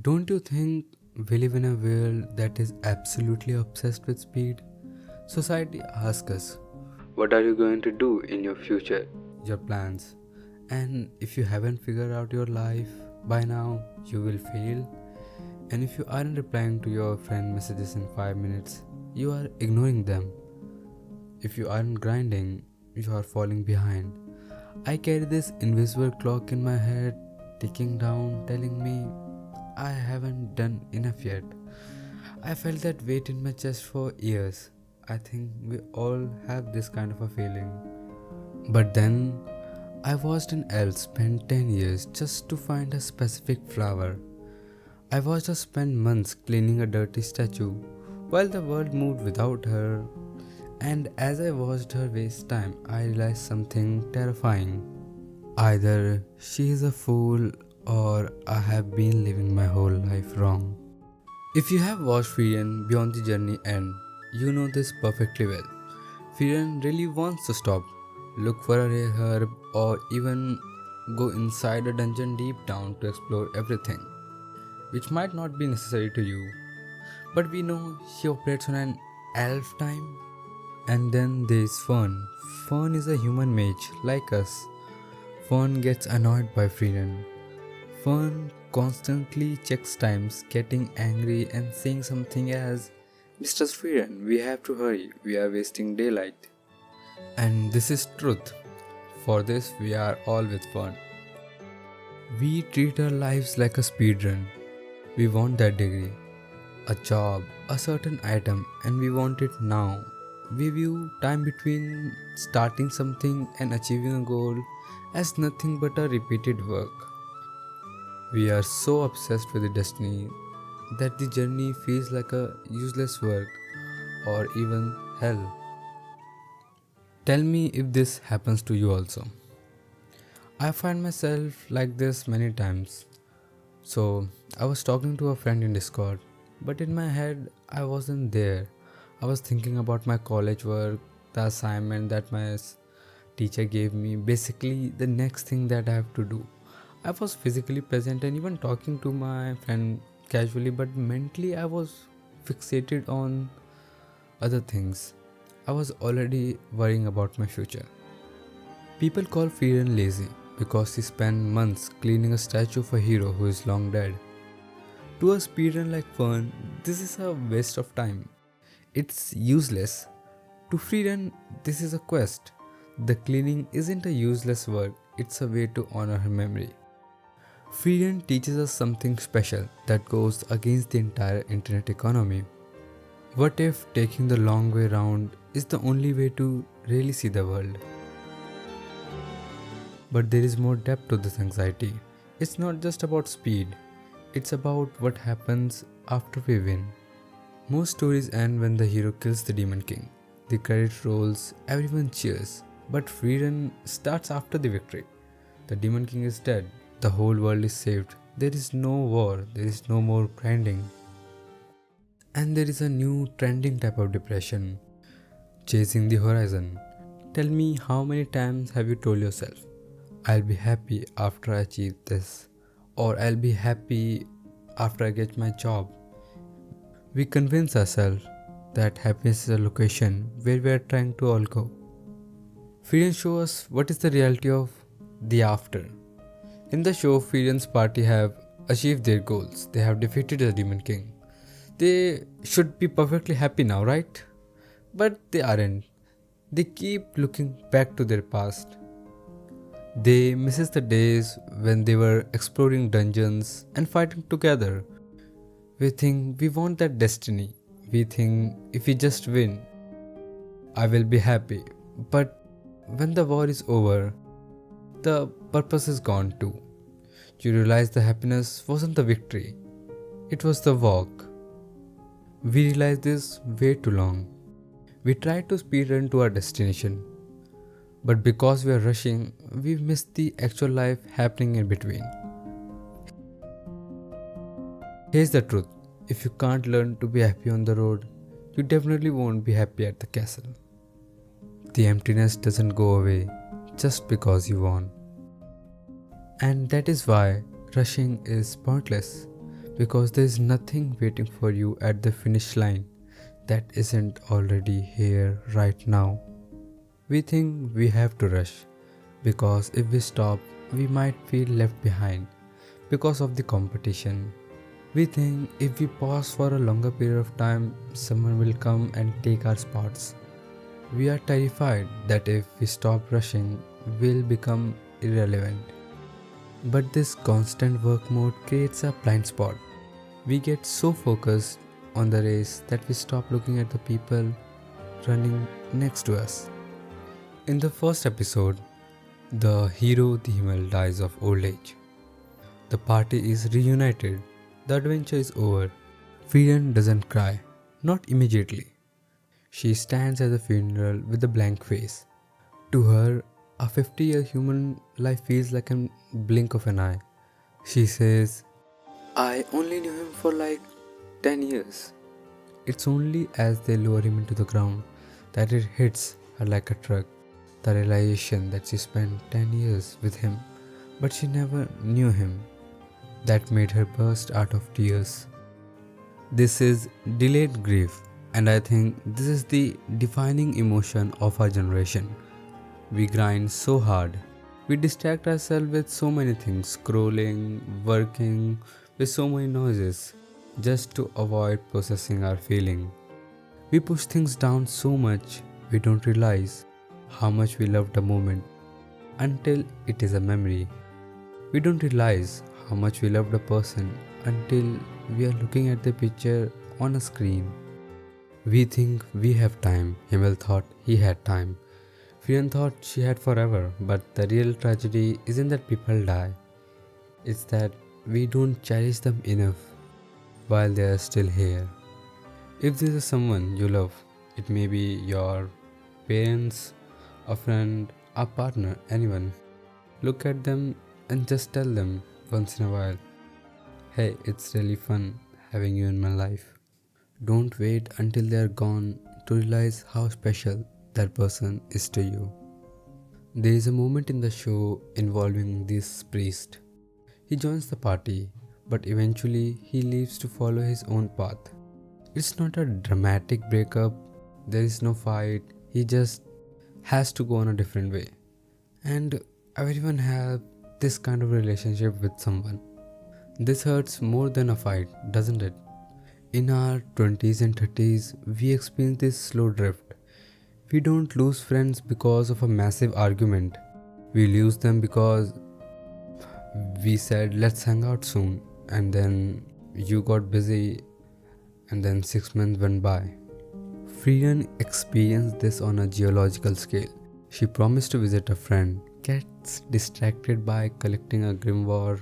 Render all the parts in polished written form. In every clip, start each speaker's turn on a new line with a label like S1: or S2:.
S1: Don't you think we live in a world that is absolutely obsessed with speed? Society asks us, what are you going to do in your future? Your plans. And if you haven't figured out your life by now, you will fail. And if you aren't replying to your friend messages in 5 minutes, you are ignoring them. If you aren't grinding, you are falling behind. I carry this invisible clock in my head, ticking down, telling me I haven't done enough yet. I felt that weight in my chest for years. I think we all have this kind of a feeling. But then, I watched an elf spend 10 years just to find a specific flower. I watched her spend months cleaning a dirty statue while the world moved without her. And as I watched her waste time, I realized something terrifying. Either she is a fool or I have been living my whole life wrong. If you have watched Frieren Beyond the Journey End, you know this perfectly well. Frieren really wants to stop, look for a rare herb, or even go inside a dungeon deep down to explore everything, which might not be necessary to you. But we know she operates on an elf time. And then there is Fern. Fern is a human mage like us. Fern gets annoyed by Frieren. Fern constantly checks times, getting angry and saying something as, Mr. Frieren, we have to hurry, we are wasting daylight. And this is truth. For this, we are all with Fern. We treat our lives like a speedrun. We want that degree, a job, a certain item, and we want it now. We view time between starting something and achieving a goal as nothing but a repeated work. We are so obsessed with the destiny that the journey feels like a useless work or even hell. Tell me if this happens to you also. I find myself like this many times. So, I was talking to a friend in Discord, but in my head, I wasn't there. I was thinking about my college work, the assignment that my teacher gave me, basically the next thing that I have to do. I was physically present and even talking to my friend casually, but mentally I was fixated on other things. I was already worrying about my future. People call Frieren lazy because he spent months cleaning a statue of a hero who is long dead. To a speedrun like Fern, this is a waste of time. It's useless. To Frieren, this is a quest. The cleaning isn't a useless work, it's a way to honor her memory. Frieren teaches us something special that goes against the entire internet economy. What if taking the long way round is the only way to really see the world? But there is more depth to this anxiety. It's not just about speed, it's about what happens after we win. Most stories end when the hero kills the Demon King. The credit rolls, everyone cheers, but Frieren starts after the victory. The Demon King is dead, the whole world is saved, there is no war, there is no more grinding. And there is a new trending type of depression, chasing the horizon. Tell me, how many times have you told yourself, I'll be happy after I achieve this, or I'll be happy after I get my job? We convince ourselves that happiness is a location where we are trying to all go. Frieren shows us what is the reality of the after. In the show, Frieren's party have achieved their goals. They have defeated the Demon King. They should be perfectly happy now, right? But they aren't. They keep looking back to their past. They misses the days when they were exploring dungeons and fighting together. We think we want that destiny. We think if we just win, I will be happy. But when the war is over, the purpose is gone too. You realize the happiness wasn't the victory, it was the walk. We realize this way too long. We try to speedrun to our destination, but because we are rushing, we miss the actual life happening in between. Here's the truth, if you can't learn to be happy on the road, you definitely won't be happy at the castle. The emptiness doesn't go away just because you won. And that is why rushing is pointless. because there is nothing waiting for you at the finish line that isn't already here right now. We think we have to rush because if we stop, we might feel left behind because of the competition. We think if we pause for a longer period of time, someone will come and take our spots. We are terrified that if we stop rushing, we'll become irrelevant. But this constant work mode creates a blind spot. We get so focused on the race that we stop looking at the people running next to us. In the first episode, the hero Dhimel dies of old age. The party is reunited. The adventure is over. Frieren doesn't cry, not immediately. She stands at the funeral with a blank face. To her, a 50-year human life feels like a blink of an eye. She says, I only knew him for like 10 years. It's only as they lower him into the ground that it hits her like a truck. The realization that she spent 10 years with him, but she never knew him. That made her burst out of tears. This is delayed grief, and I think this is the defining emotion of our generation. We grind so hard. We distract ourselves with so many things, scrolling, working, with so many noises, just to avoid processing our feeling. We push things down so much, we don't realize how much we loved a moment until it is a memory. We don't realize how much we loved a person until we are looking at the picture on a screen. We think we have time. Himmel thought he had time. Frieren thought she had forever, but the real tragedy isn't that people die. It's that we don't cherish them enough while they are still here. If this is someone you love, it may be your parents, a friend, a partner, anyone. Look at them and just tell them once in a while, hey, it's really fun having you in my life. Don't wait until they are gone to realize how special that person is to you. There is a moment in the show involving this priest. He joins the party, but eventually he leaves to follow his own path. It's not a dramatic breakup, there is no fight, he just has to go on a different way. And everyone has this kind of relationship with someone. This hurts more than a fight, doesn't it? In our 20s and 30s, we experience this slow drift. We don't lose friends because of a massive argument. We lose them because we said let's hang out soon, and then you got busy, and then 6 months went by. Frieren experienced this on a geological scale. She promised to visit a friend, gets distracted by collecting a grimoire,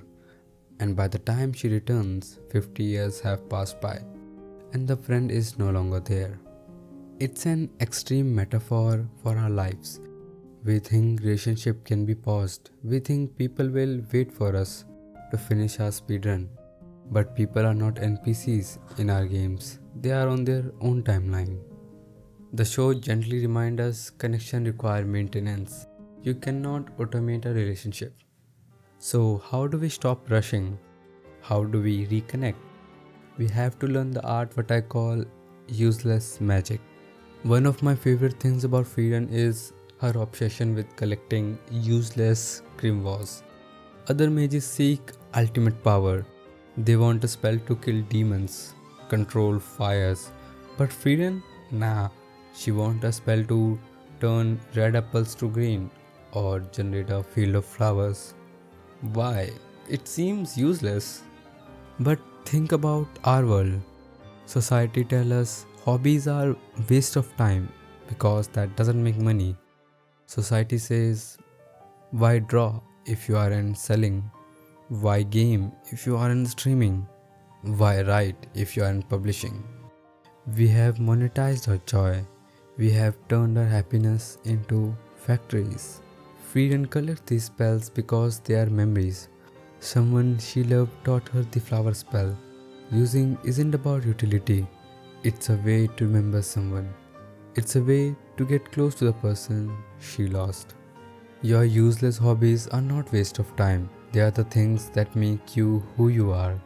S1: and by the time she returns, 50 years have passed by, and the friend is no longer there. It's an extreme metaphor for our lives. We think relationship can be paused. We think people will wait for us to finish our speedrun. But people are not NPCs in our games. They are on their own timeline. The show gently reminds us connection requires maintenance. You cannot automate a relationship. So how do we stop rushing? How do we reconnect? We have to learn the art what I call useless magic. One of my favorite things about Frieren is her obsession with collecting useless grimoires. Other mages seek ultimate power. They want a spell to kill demons, control fires. But Frieren? Nah, she wants a spell to turn red apples to green or generate a field of flowers. Why? It seems useless. But think about our world. Society tells us hobbies are waste of time because that doesn't make money. Society says, why draw if you aren't selling? Why game if you aren't streaming? Why write if you aren't publishing? We have monetized our joy. We have turned our happiness into factories. Frieren collects these spells because they are memories. Someone she loved taught her the flower spell. Using isn't about utility. It's a way to remember someone. It's a way to get close to the person she lost. Your useless hobbies are not waste of time. They are the things that make you who you are.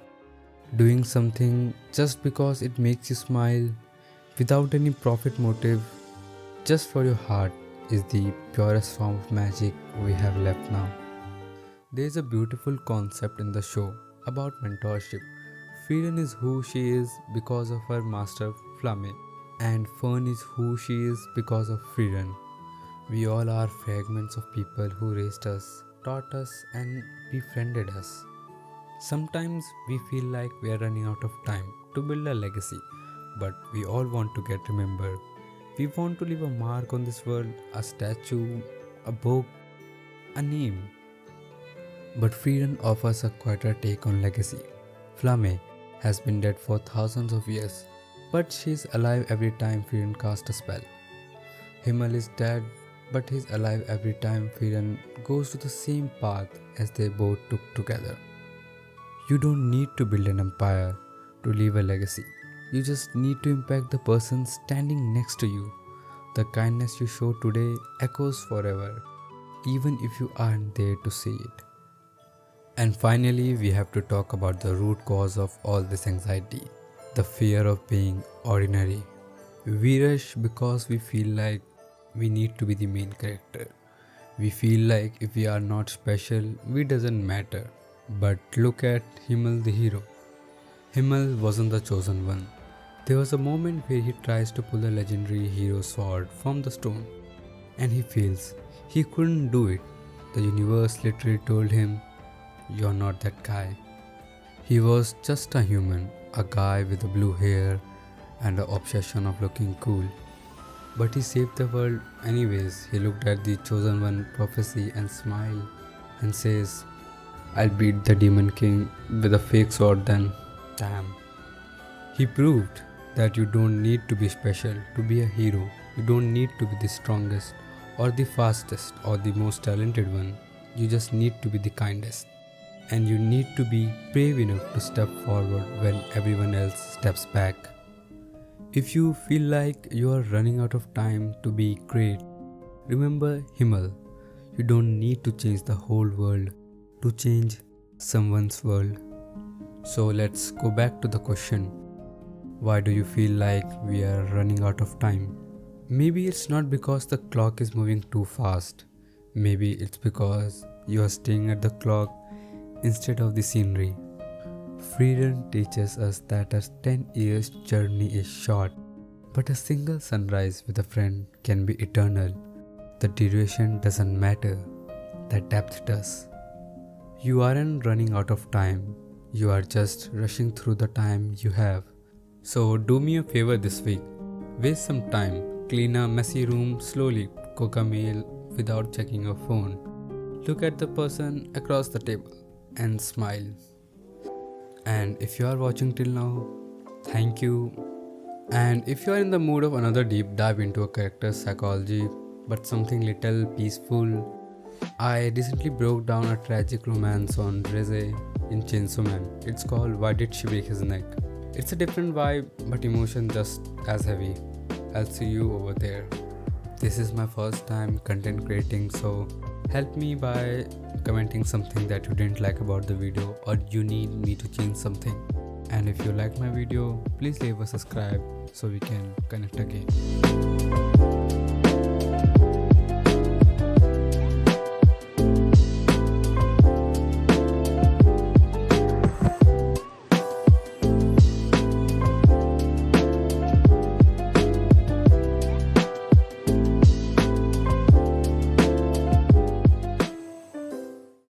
S1: Doing something just because it makes you smile without any profit motive, just for your heart, is the purest form of magic we have left now. There is a beautiful concept in the show about mentorship. Frieren is who she is because of her master Flamme, and Fern is who she is because of Frieren. We all are fragments of people who raised us, taught us, and befriended us. Sometimes we feel like we are running out of time to build a legacy, but we all want to get remembered. We want to leave a mark on this world, a statue, a book, a name. But Frieren offers a quieter take on legacy. Flamme has been dead for thousands of years, but she is alive every time Frieren casts a spell. Himmel is dead, but he is alive every time Frieren goes to the same path as they both took together. You don't need to build an empire to leave a legacy. You just need to impact the person standing next to you. The kindness you show today echoes forever, even if you aren't there to see it. And finally, we have to talk about the root cause of all this anxiety, the fear of being ordinary. We rush because we feel like we need to be the main character. We feel like if we are not special, we doesn't matter. But look at Himmel the hero. Himmel wasn't the chosen one. There was a moment where he tries to pull the legendary hero sword from the stone, and he fails. He couldn't do it. The universe literally told him, "You're not that guy." He was just a human, a guy with the blue hair and the obsession of looking cool. But he saved the world anyways. He looked at the chosen one prophecy and smiled and says, "I'll beat the demon king with a fake sword then." Damn. He proved that you don't need to be special to be a hero. You don't need to be the strongest or the fastest or the most talented one. You just need to be the kindest. And you need to be brave enough to step forward when everyone else steps back. If you feel like you are running out of time to be great, remember Himmel. You don't need to change the whole world to change someone's world. So let's go back to the question. Why do you feel like we are running out of time? Maybe it's not because the clock is moving too fast. Maybe it's because you are staying at the clock instead of the scenery. Frieren teaches us that a 10 years journey is short, but a single sunrise with a friend can be eternal. The duration doesn't matter, the depth does. You aren't running out of time, you are just rushing through the time you have. So do me a favor this week. Waste some time, clean a messy room slowly, cook a meal without checking your phone. Look at the person across the table and smile. And if you are watching till now, thank you. And if you are in the mood of another deep dive into a character's psychology, but something little peaceful, I recently broke down a tragic romance on Reze in Chainsaw Man. It's called Why Did She Break His Neck? It's a different vibe, but emotion just as heavy. I'll see you over there. This is my first time content creating, so help me by commenting something that you didn't like about the video or you need me to change something. And if you like my video, please leave a subscribe so we can connect again.